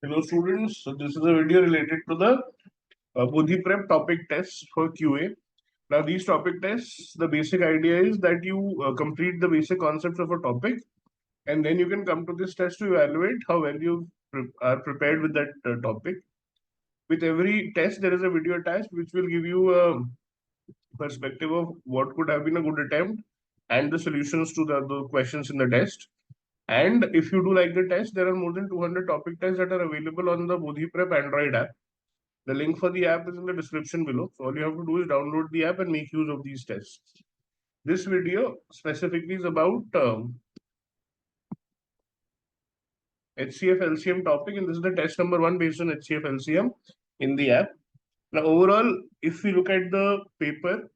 Hello students, so this is a video related to the Bodhee Prep topic tests for QA. Now these topic tests, the basic idea is that you complete the basic concepts of a topic and then you can come to this test to evaluate how well you are prepared with that topic. With every test there is a video attached which will give you a perspective of what could have been a good attempt and the solutions to the questions in the test. And if you do like the test, there are more than 200 topic tests that are available on the Bodhee Prep Android app. The link for the app is in the description below. So all you have to do is download the app and make use of these tests. This video specifically is about HCF LCM topic, and this is the test number 1 based on HCF LCM in the app. Now, overall, if we look at the paper,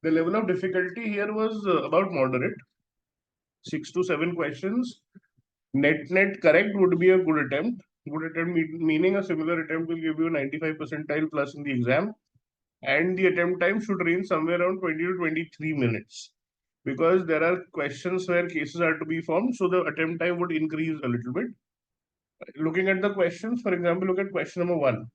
the level of difficulty here was about moderate, 6 to 7 questions. Net correct would be a good attempt. Good attempt meaning a similar attempt will give you 95 percentile plus in the exam. And the attempt time should range somewhere around 20 to 23 minutes because there are questions where cases are to be formed, so the attempt time would increase a little bit. Looking at the questions, for example, look at question number 1.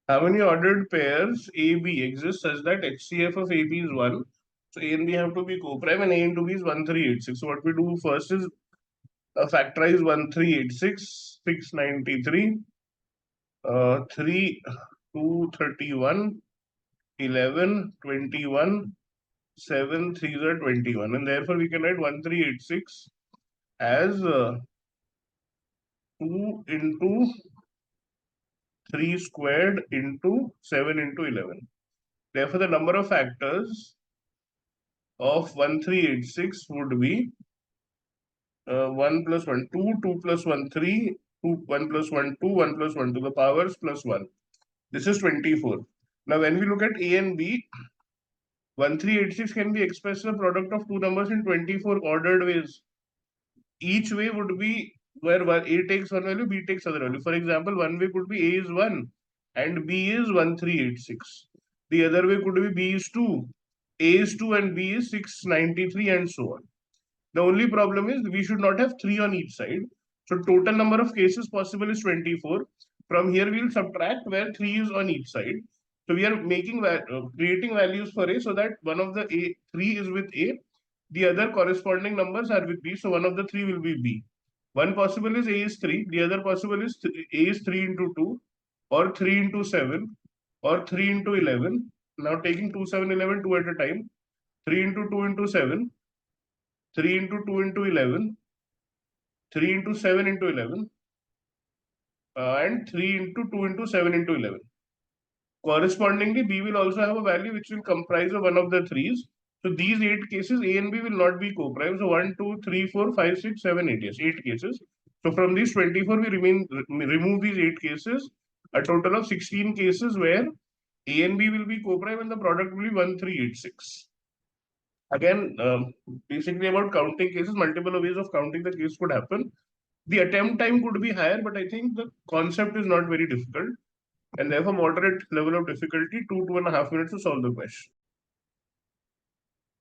How many ordered pairs AB exist such that HCF of AB is 1? So A and B have to be co-prime and A into B is 1386. So what we do first is factorize 1386, 693, 3, 231, 11, 21, 7 3s are 21, and therefore we can write 1386 as 2 into 3 squared into 7 into 11. Therefore, the number of factors of 1386 would be 1 plus 1, 2, 2 plus 1, 3, 2, 1 plus 1, 2, 1 plus 1 to the powers plus 1. This is 24. Now, when we look at A and B, 1386 can be expressed as a product of two numbers in 24 ordered ways. Each way would be where A takes one value, B takes other value. For example, one way could be A is 1 and B is 1386. The other way could be B is 2, A is 2 and B is 693 and so on. The only problem is we should not have 3 on each side. So total number of cases possible is 24. From here we'll subtract where 3 is on each side. So we are making creating values for A so that one of the A 3 is with A, the other corresponding numbers are with B. So one of the 3 will be B. One possible is A is 3, the other possible is A is 3 into 2 or 3 into 7 or 3 into 11. Now taking 2, 7, 11, 2 at a time. 3 into 2 into 7, 3 into 2 into 11, 3 into 7 into 11, and 3 into 2 into 7 into 11. Correspondingly, B will also have a value which will comprise of one of the threes. So these 8 cases, A and B will not be co-prime. So 1, 2, 3, 4, 5, 6, 7, 8. Yes, 8 cases. So from these 24, we remove these 8 cases. A total of 16 cases where A and B will be co-prime and the product will be 1386. Again, basically about counting cases, multiple ways of counting the case could happen. The attempt time could be higher, but I think the concept is not very difficult and therefore moderate level of difficulty, 2.5 minutes to solve the question.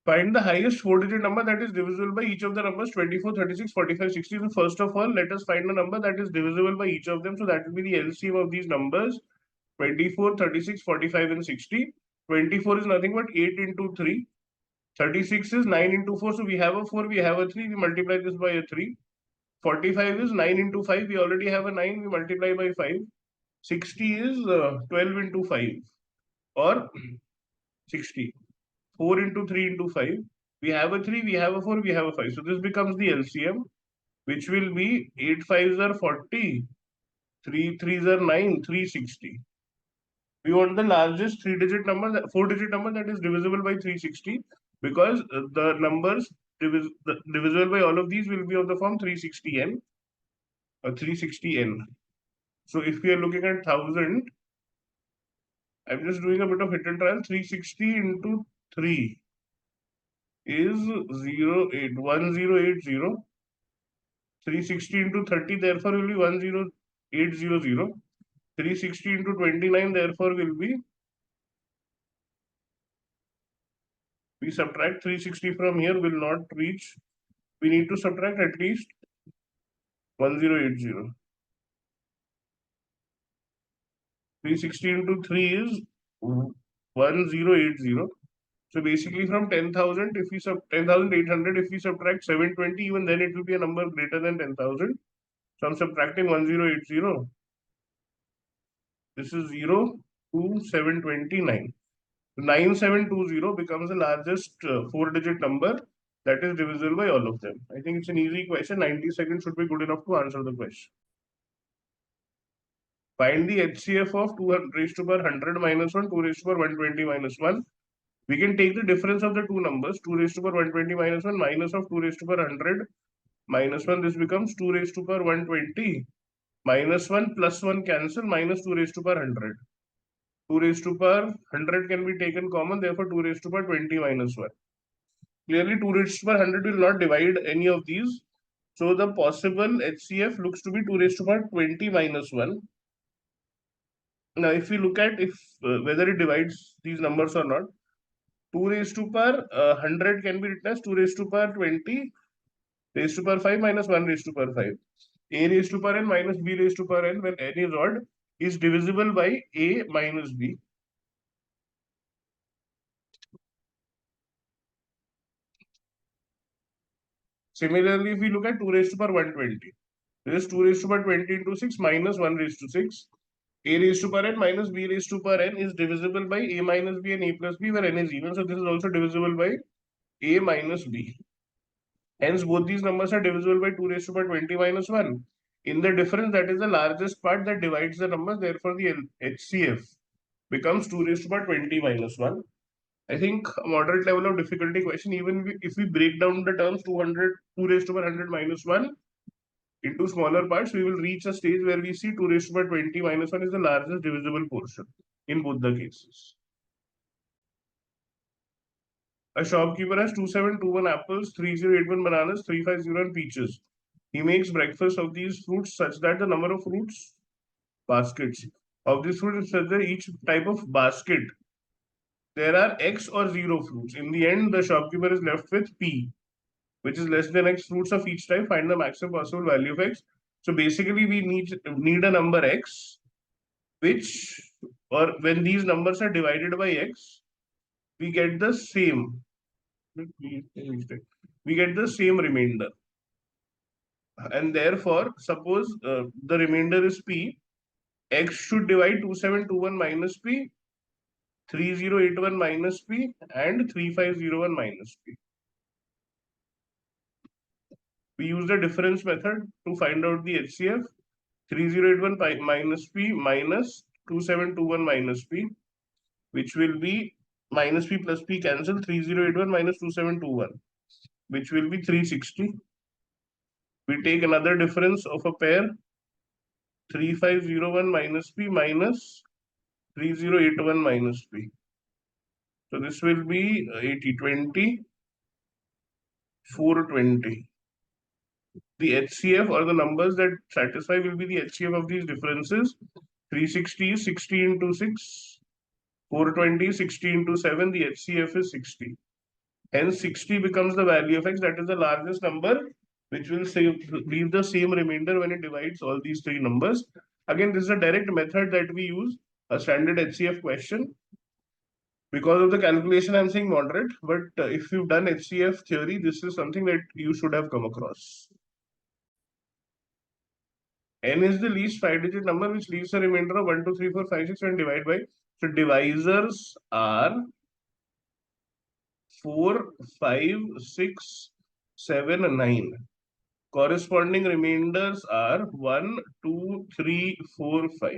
Find the highest 4-digit number that is divisible by each of the numbers 24, 36, 45, 60. So first of all, let us find a number that is divisible by each of them. So that will be the LCM of these numbers 24, 36, 45 and 60. 24 is nothing but 8 into 3. 36 is 9 into 4. So we have a 4, we have a 3, we multiply this by a 3. 45 is 9 into 5, we already have a 9, we multiply by 5. 60 is 12 into 5 or 60. 4 into 3 into 5. We have a 3, we have a 4, we have a 5. So this becomes the LCM, which will be 8 5s are 40, 3 3s are 9, 360. We want the largest 3-digit number, 4-digit number that is divisible by 360 because the numbers divisible by all of these will be of the form 360n or 360n. So if we are looking at 1000, I'm just doing a bit of hit and trial. 360 into 3 is 1080. 360 into 30 therefore will be 10800. 360 into 29 therefore will be, we subtract 360 from here, will not reach we need to subtract at least 1080. 360 into 3 is 1080. So basically from 10,000, if we sub 10,800, if we subtract 720, even then it will be a number greater than 10,000. So I'm subtracting 1080. This is 0 to 729. 9720 becomes the largest four-digit number that is divisible by all of them. I think it's an easy question. 90 seconds should be good enough to answer the question. Find the HCF of 2 raised to power 100 minus 1, 2 raised to power 120 minus 1. We can take the difference of the two numbers, 2 raised to power 120 minus 1 minus of 2 raised to power 100 minus 1. This becomes 2 raised to power 120 minus 1 plus 1 cancel minus 2 raised to power 100. 2 raised to power 100 can be taken common, therefore 2 raised to power 20 minus 1. Clearly 2 raised to power 100 will not divide any of these. So the possible HCF looks to be 2 raised to power 20 minus 1. Now if we look at if whether it divides these numbers or not, 2 raised to power 100 can be written as 2 raised to power 20 raised to power 5 minus 1 raised to power 5. A raised to power n minus b raised to power n when n is odd is divisible by a minus b. Similarly, if we look at 2 raised to power 120, this is 2 raised to power 20 into 6 minus 1 raised to 6. A raised to power n minus b raised to power n is divisible by a minus b and a plus b where n is even. So this is also divisible by a minus b. Hence, both these numbers are divisible by 2 raised to power 20 minus 1. In the difference, that is the largest part that divides the numbers. Therefore, the HCF becomes 2 raised to power 20 minus 1. I think a moderate level of difficulty question, even if we break down the terms 2 raised to power 100 minus 1 into smaller parts, we will reach a stage where we see 2 raised to power 20 minus 1 is the largest divisible portion in both the cases. A shopkeeper has 2721 apples, 3081 bananas, 350 peaches. He makes breakfast of these fruits such that the number of fruits baskets of these fruits is such that each type of basket there are X or 0 fruits. In the end, the shopkeeper is left with P, which is less than X fruits of each type. Find the maximum possible value of X. So basically, we need a number X, which, or when these numbers are divided by X, we get the same. We get the same remainder. And therefore, suppose the remainder is P, X should divide 2721 minus P, 3081 minus P, and 3501 minus P. We use the difference method to find out the HCF. 3081 minus P minus 2721 minus P, which will be minus P plus P cancel 3081 minus 2721, which will be 360. We take another difference of a pair 3501 minus P minus 3081 minus P. So this will be 8020, 420. The HCF or the numbers that satisfy will be the HCF of these differences. 360 is 60 into 6. 420 is 60 into 7. The HCF is 60. Hence 60 becomes the value of X. That is the largest number, which will leave the same remainder when it divides all these three numbers. Again, this is a direct method that we use, a standard HCF question. Because of the calculation, I'm saying moderate, but if you've done HCF theory, this is something that you should have come across. N is the least 5-digit number which leaves a remainder of 1, 2, 3, 4, 5, 6 when divided by. So divisors are 4, 5, 6, 7, 9. Corresponding remainders are 1, 2, 3, 4, 5.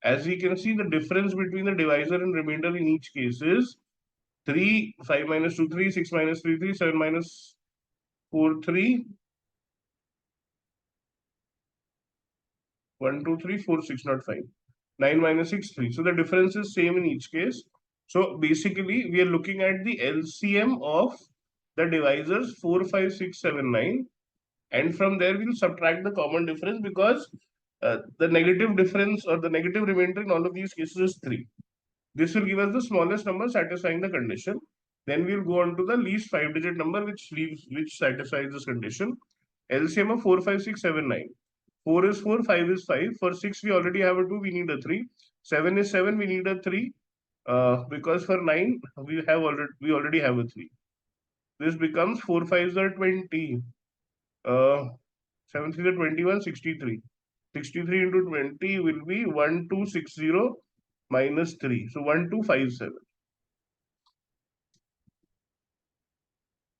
As we can see, the difference between the divisor and remainder in each case is 3, 5 minus 2, 3, 6 minus 3, 3, 7 minus 4, 3, 1, 2, 3, 4, 6, not 5. 9 minus 6, 3. So the difference is same in each case. So basically, we are looking at the LCM of the divisors 4, 5, 6, 7, 9. And from there, we'll subtract the common difference because the negative difference or the negative remainder in all of these cases is 3. This will give us the smallest number satisfying the condition. Then we'll go on to the least 5-digit number which satisfies this condition. LCM of 4, 5, 6, 7, 9. 4 is 4, 5 is 5. For 6 we already have a 2, we need a 3. 7 is 7, we need a 3. Because for 9 we already have a 3. This becomes 4 5s are 20. 7 3 are 21, 63. 63 into 20 will be 1260 minus 3. So 1257.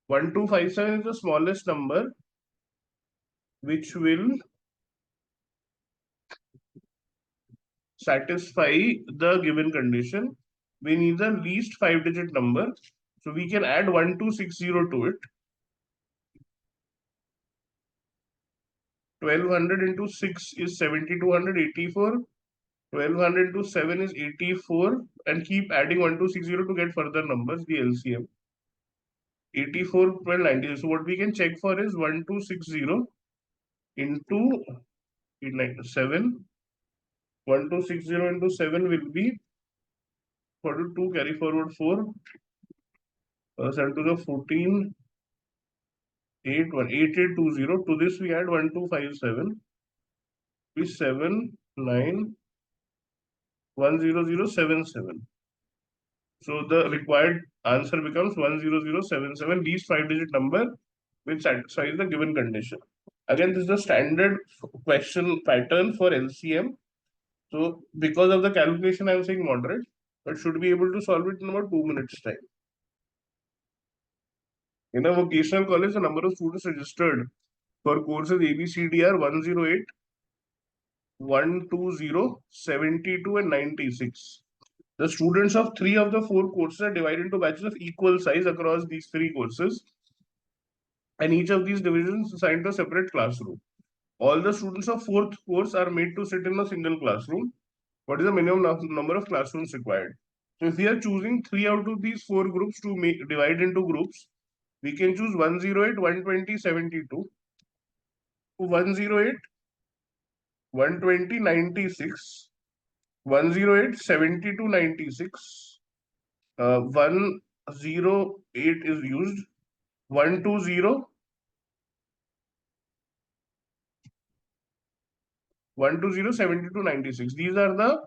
1257 is the smallest number which will satisfy the given condition. We need the least 5-digit number. So we can add 1260 to it. 1200 into 6 is 7284. 1200 into 7 is 84. And keep adding 1260 to get further numbers, the LCM. 84, 12, 90. So what we can check for is 1260 into 7. 1260 into 7 will be 42, carry forward 4. 7 to the 14, 8, 1, 8820. To this we add 1257. Be 7, 9, 10077. So the required answer becomes 10077, least 5-digit number which satisfies the given condition. Again, this is the standard question pattern for LCM. So because of the calculation, I am saying moderate, but should be able to solve it in about 2 minutes time. In a vocational college, the number of students registered for courses ABCD are 108, 120, 72, and 96. The students of 3 of the 4 courses are divided into batches of equal size across these 3 courses, and each of these divisions assigned a separate classroom. All the students of 4th course are made to sit in a single classroom. What is the minimum number of classrooms required? So if we are choosing 3 out of these 4 groups to divide into groups, we can choose 108, 120, 72, 108, 120, 96, 108, 72, 96, 108 is used, 120, 120, 72, 96. These are the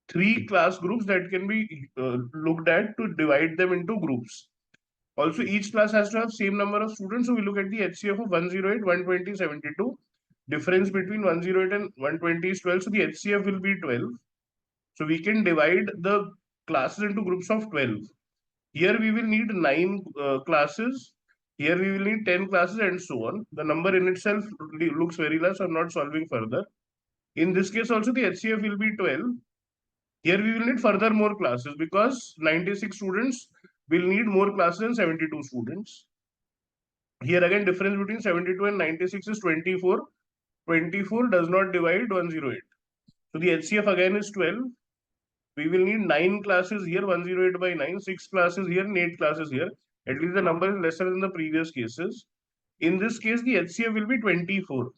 3 class groups that can be looked at to divide them into groups. Also, each class has to have same number of students. So we look at the HCF of 108, 120, 72. Difference between 108 and 120 is 12. So the HCF will be 12. So we can divide the classes into groups of 12. Here we will need 9 classes. Here we will need 10 classes and so on. The number in itself looks very less. So I'm not solving further. In this case also the HCF will be 12. Here we will need further more classes because 96 students will need more classes than 72 students. Here again difference between 72 and 96 is 24. 24 does not divide 108. So the HCF again is 12. We will need 9 classes here, 108 by 9, 6 classes here and 8 classes here. At least the number is lesser than the previous cases. In this case, the HCF will be 24.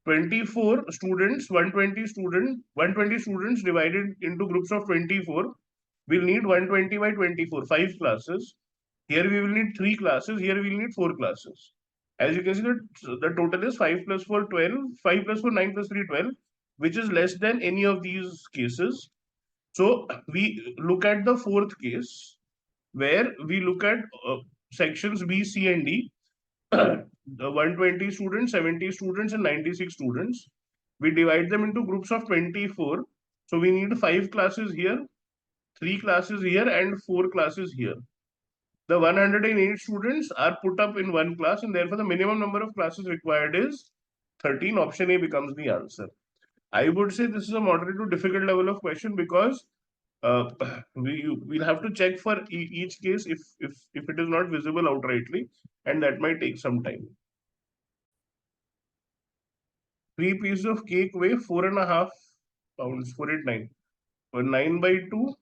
24 students, 120 students divided into groups of 24 will need 120 by 24, 5 classes. Here we will need 3 classes, here we will need 4 classes. As you can see, the total is 5 plus 4, 12, 5 plus 4, 9 plus 3, 12, which is less than any of these cases. So we look at the 4th case where we look at sections B, C, and D. The 120 students, 70 students, and 96 students. We divide them into groups of 24. So we need 5 classes here, 3 classes here, and 4 classes here. The 108 students are put up in one class, and therefore the minimum number of classes required is 13. Option A becomes the answer. I would say this is a moderate to difficult level of question because uh, we'll have to check for each case if it is not visible outrightly, and that might take some time. 3 pieces of cake weigh 4.5 pounds, 489. 9 by 2,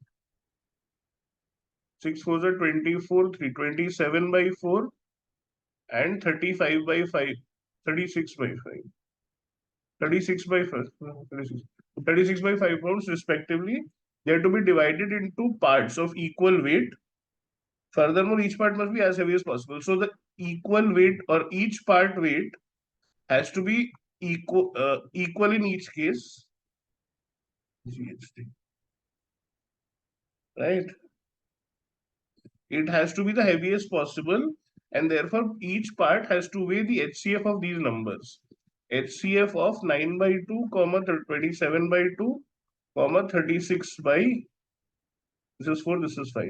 6 4s are 24, 27 by 4, and 35 by 5, 36 by 5. 36 by 5, 36, 36 by 5 pounds respectively. They are to be divided into parts of equal weight Furthermore, each part must be as heavy as possible. So the equal weight or each part weight has to be equal in each case. GHT, right? It has to be the heaviest possible, and therefore each part has to weigh the HCF of these numbers. HCF of 9 by 2, comma 27 by 2, comma 36 by, this is 4, this is 5.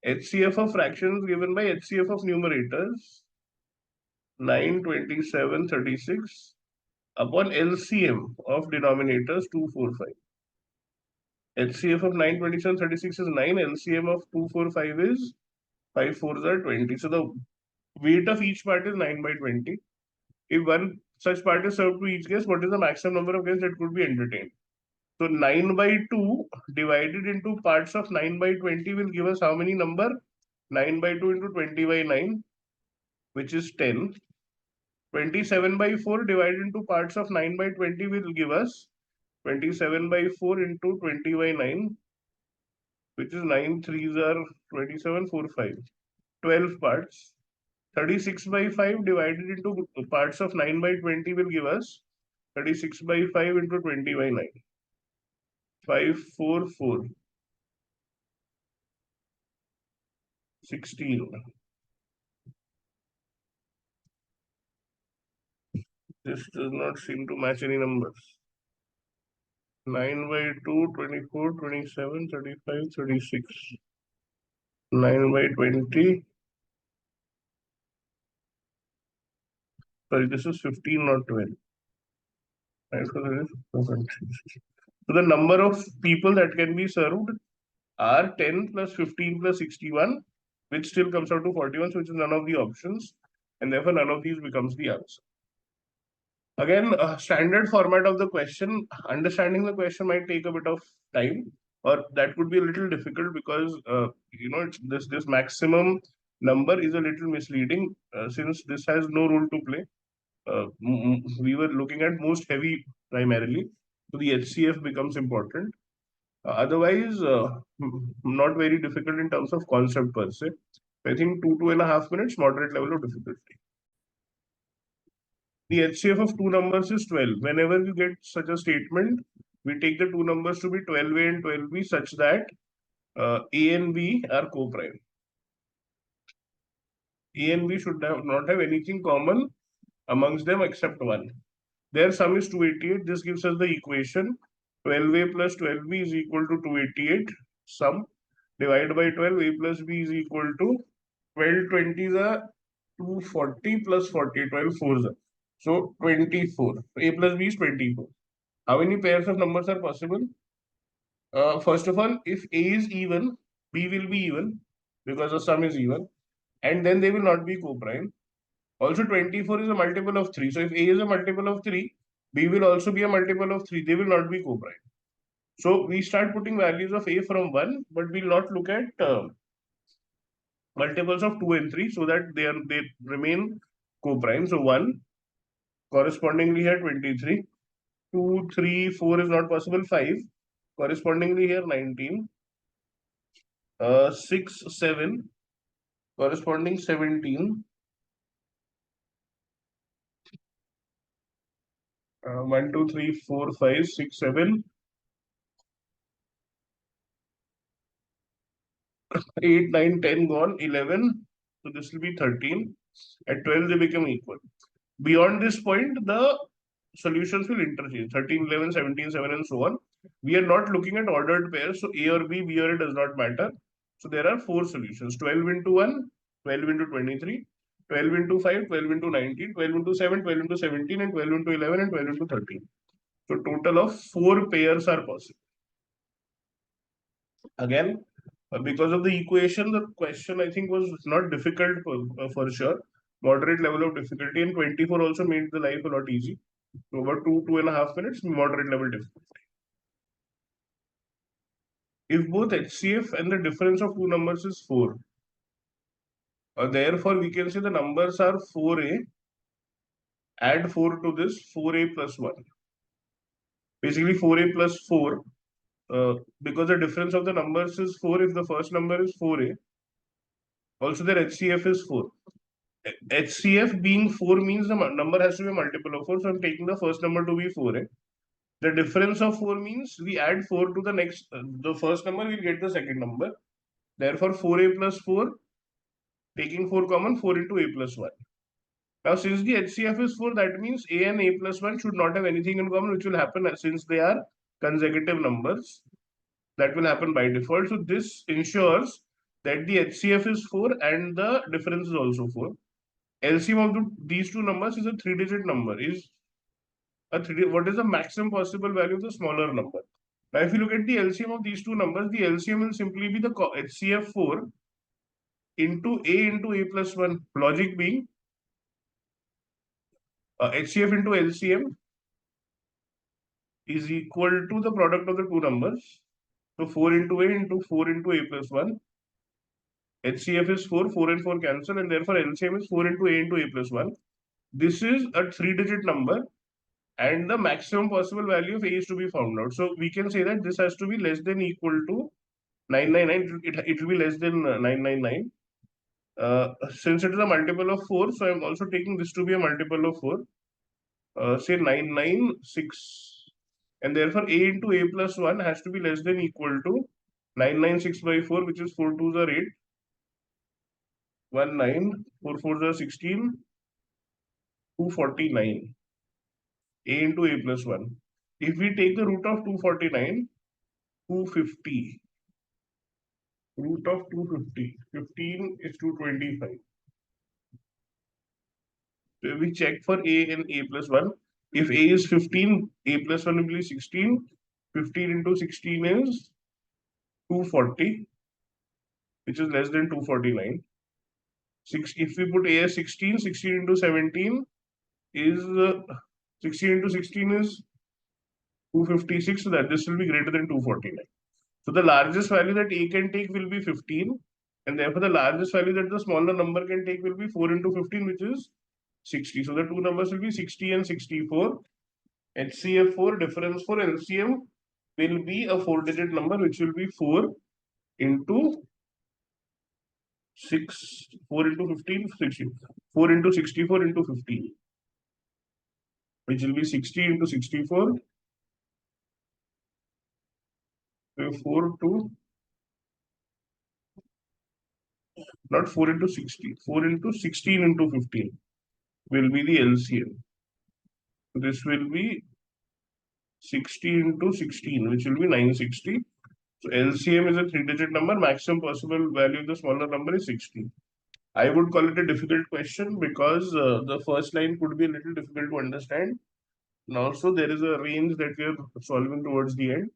HCF of fractions given by HCF of numerators, 9, 27, 36, upon LCM of denominators, 2, 4, 5. HCF of 9, 27, 36 is 9, LCM of 2, 4, 5 is 5, 4s are 20. So the weight of each part is 9 by 20. If one such part is served to each guest, what is the maximum number of guests that could be entertained? So 9 by 2 divided into parts of 9 by 20 will give us how many number? 9 by 2 into 20 by 9, which is 10. 27 by 4 divided into parts of 9 by 20 will give us 27 by 4 into 20 by 9, which is 9 threes are 27, 4, 5. 12 parts. 36 by 5 divided into parts of 9 by 20 will give us 36 by 5 into 20 by 9. 5, 4, 4. 16. This does not seem to match any numbers. 9 by 2, 24, 27, 35, 36. 9 by 20. Sorry, this is 15, not 12. Right, so the number of people that can be served are 10 plus 15 plus 61, which still comes out to 41, so which is none of the options, and therefore none of these becomes the answer. Again, standard format of the question, understanding the question might take a bit of time, or that could be a little difficult because this maximum number is a little misleading since this has no role to play. We were looking at most heavy primarily, so the HCF becomes important. Otherwise, not very difficult in terms of concept per se. I think 2.5 minutes, moderate level of difficulty. The HCF of two numbers is 12. Whenever we get such a statement, we take the two numbers to be 12A and 12B such that A and B are co-prime. A and B should not have anything common amongst them except one. Their sum is 288. This gives us the equation 12A plus 12B is equal to 288. Sum divided by 12, A plus B is equal to 12 20s are 240 plus 40, 12 4s are. So 24. A plus B is 24. How many pairs of numbers are possible? First of all, if A is even, B will be even because the sum is even, and then they will not be co-prime. Also, 24 is a multiple of 3. So if A is a multiple of 3, B will also be a multiple of 3. They will not be co-prime. So we start putting values of A from 1, but we'll not look at multiples of 2 and 3 so that they remain co-prime. So 1 correspondingly here 23. 2, 3, 4 is not possible. 5 correspondingly here 19. 6, 7 corresponding 17. 1, 2, 3, 4, 5, 6, 7. 8, 9, 10 gone, 11. So this will be 13. At 12, they become equal. Beyond this point, the solutions will interchange 13, 11, 17, 7, and so on. We are not looking at ordered pairs, so A or B, B or A does not matter. So there are 4 solutions 12 into 1, 12 into 23, 12 into 5, 12 into 19, 12 into 7, 12 into 17, and 12 into 11, and 12 into 13. So total of 4 pairs are possible. Again, because of the equation, the question I think was not difficult for sure. Moderate level of difficulty, and 24 also made the life a lot easy. So about 2.5 minutes, moderate level difficulty. If both HCF and the difference of two numbers is 4, therefore we can say the numbers are 4A, add 4 to this, 4A plus 1. Basically 4A plus 4, because the difference of the numbers is 4, if the first number is 4A, Also, their HCF is 4. HCF being 4 means the number has to be a multiple of 4. So I'm taking the first number to be 4. The difference of 4 means we add 4 to the next, the first number, we'll get the second number. Therefore, 4a plus 4, taking 4 common, 4 into a plus 1. Now, since the HCF is 4, that means a and a plus 1 should not have anything in common, which will happen since they are consecutive numbers. That will happen by default. So this ensures that the HCF is 4 and the difference is also 4. LCM of these two numbers is a 3-digit number. What is the maximum possible value of the smaller number? Now, if you look at the LCM of these two numbers, the LCM will simply be the HCF 4 into a plus 1. Logic being HCF into LCM is equal to the product of the two numbers. So 4 into 4 into a plus 1. HCF is 4, 4 and 4 cancel, and therefore LCM is 4 into a plus 1. This is a 3-digit number, and the maximum possible value of a is to be found out. So we can say that this has to be less than equal to 999. It will be less than 999. Since it is a multiple of 4, so I'm also taking this to be a multiple of 4. Say 996. And therefore a into a plus 1 has to be less than equal to 996 by 4, which is 4 2s are 8. 1 9, 4 4s are 16, 249. A into a plus 1. If we take the root of 249, 250. Root of 250. 15 is 225. So we check for a and a plus 1. If a is 15, a plus 1 will be 16. 15 into 16 is 240, which is less than 249. If we put a as 16, 16 into 17 is 16 into 16 is 256, so that this will be greater than 249. So the largest value that a can take will be 15, and therefore the largest value that the smaller number can take will be 4 into 15, which is 60. So the two numbers will be 60 and 64. HCF 4 difference for LCM will be a 4-digit number, which will be 4 into 4 into 15, 60. 4 into 64 into 15, which will be 60 into 64. 4 to, not 4 into 60, 4 into 16 into 15 will be the LCM. This will be 60 into 16, which will be 960. So LCM is a 3-digit number. Maximum possible value of the smaller number is 60. I would call it a difficult question because the first line could be a little difficult to understand. And also there is a range that we are solving towards the end.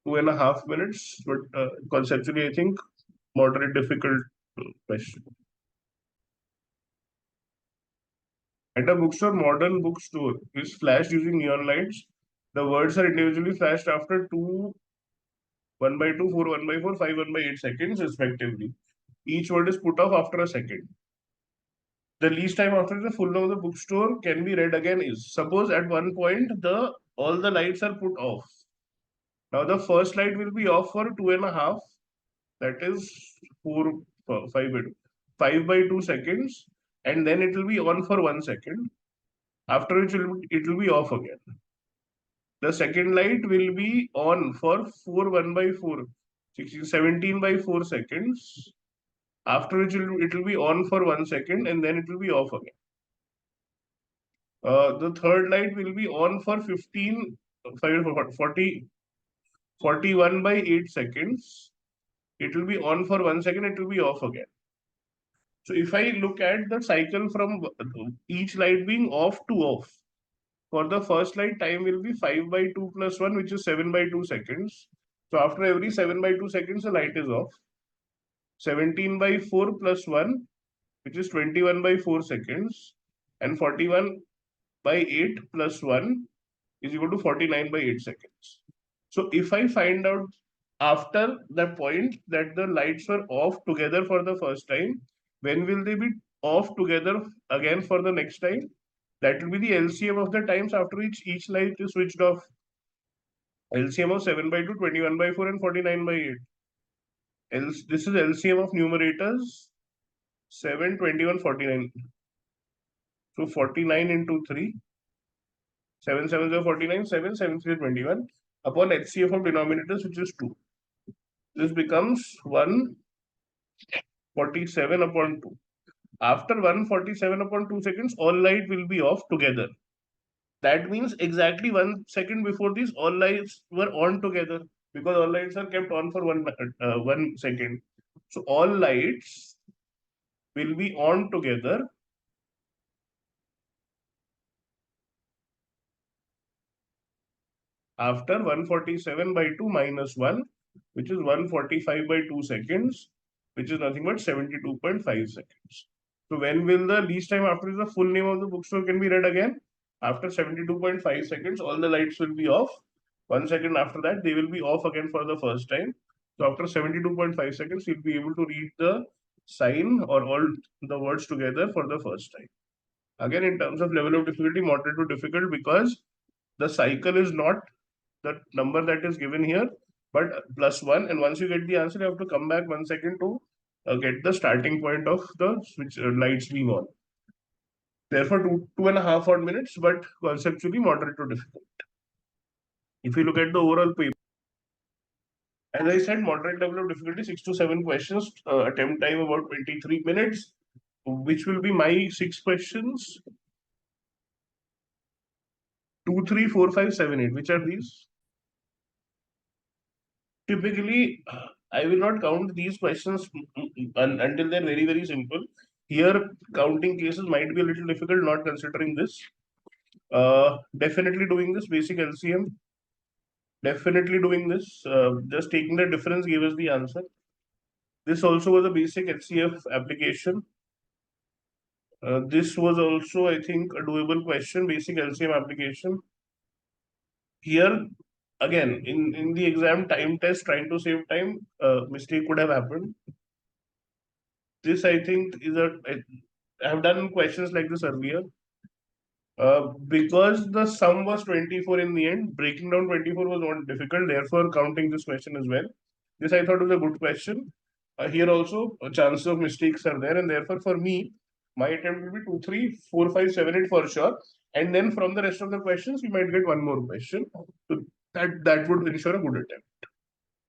2.5 minutes, but conceptually I think moderate difficult question. At a bookstore, modern bookstore is flashed using neon lights. The words are individually flashed after 2, 1 by 2, 4, 1 by 4, 5, 1 by 8 seconds respectively. Each word is put off after a second. The least time after the full name of the bookstore can be read again is, suppose at one point all the lights are put off. Now the first light will be off for 2.5, that is 4, 5 by 2, 5 by 2 seconds, and then it will be on for 1 second, after which it will be off again. The second light will be on for 4 1 by 4, 16, 17 by 4 seconds, after which it will be on for 1 second and then it will be off again. The third light will be on for 15, 40, 41 by 8 seconds. It will be on for 1 second, it will be off again. So if I look at the cycle from each light being off to off, for the first light, time will be 5 by 2 plus 1, which is 7 by 2 seconds. So after every 7 by 2 seconds, the light is off. 17 by 4 plus 1, which is 21 by 4 seconds. And 41 by 8 plus 1 is equal to 49 by 8 seconds. So if I find out after the point that the lights were off together for the first time, when will they be off together again for the next time? That will be the LCM of the times after which each light is switched off. LCM of 7 by 2, 21 by 4, and 49 by 8. This is LCM of numerators 7, 21, 49. So 49 into 3. 7, 7, 0, 49, 7, 7, 3, 21. Upon HCF of denominators, which is 2. This becomes 147 upon 2. After 147 upon 2 seconds, all light will be off together. That means exactly 1 second before this, all lights were on together because all lights are kept on for 1 second. So all lights will be on together after 147 by 2 minus 1, which is 145 by 2 seconds, which is nothing but 72.5 seconds. So when will the least time after the full name of the bookstore can be read again? After 72.5 seconds, all the lights will be off. 1 second after that, they will be off again for the first time. So after 72.5 seconds, you'll be able to read the sign or all the words together for the first time. Again, in terms of level of difficulty, moderate to difficult, because the cycle is not the number that is given here, but +1. And once you get the answer, you have to come back 1 second to get the starting point of the switch lights being on. Therefore, 2.5 odd minutes, but conceptually moderate to difficult. If you look at the overall paper, as I said, moderate level of difficulty, 6 to 7 questions, attempt time about 23 minutes, which will be my 6 questions. 2, 3, 4, 5, 7, 8. Which are these? Typically, I will not count these questions until they're very, very simple. Here, counting cases might be a little difficult, not considering this. Definitely doing this basic LCM. Definitely doing this. Just taking the difference gave us the answer. This also was a basic HCF application. This was also, I think, a doable question, basic LCM application. Here, again, in the exam time test, trying to save time, mistake could have happened. This, I think, I have done questions like this earlier. Because the sum was 24 in the end, breaking down 24 was not difficult, therefore counting this question as well. This I thought was a good question. Here also, chances of mistakes are there, and therefore for me, my attempt will be 2, 3, 4, 5, 7, 8 for sure. And then from the rest of the questions, you might get one more question. So that would ensure a good attempt.